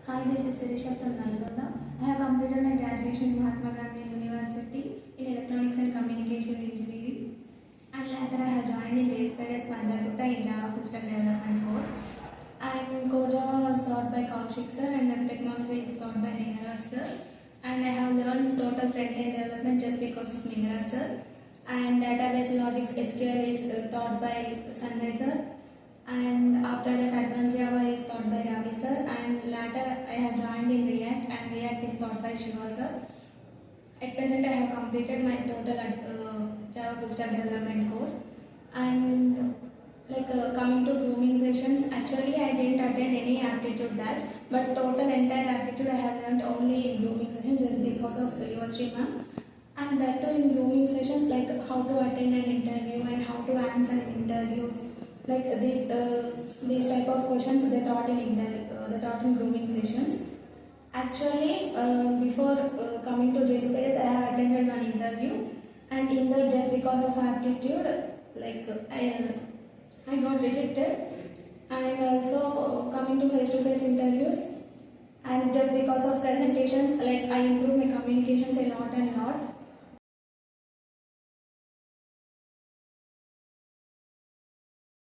Hi, this is Shireesha from Nalgonda. I have completed my graduation in Mahatma Gandhi University in Electronics and Communication Engineering. And later I have joined in Jspiders Punjagutta in Java Full Stack Development course. And Core Java was taught by Kaushik sir and Technology is taught by Ningaraj sir. And I have learned total front-end development just because of Ningaraj sir. And database logics SQL is taught by Sanjay sir. And after that advanced Java is taught by Ravi sir, and later I have joined in React, and React is taught by Shiva sir. At present I have completed my total Java full stack development course. And coming to grooming sessions, actually I didn't attend any aptitude batch, but total entire aptitude I have learned only in grooming sessions just because of University ma'am. And that too in grooming sessions, like how to attend an interview and how to answer in interviews, like these type of questions they taught in grooming sessions. Actually, before coming to Jspiders, I have attended one interview, and in that just because of aptitude, I got rejected. And also coming to face-to-face interviews, and just because of presentations, like I improved my communications a lot and lot.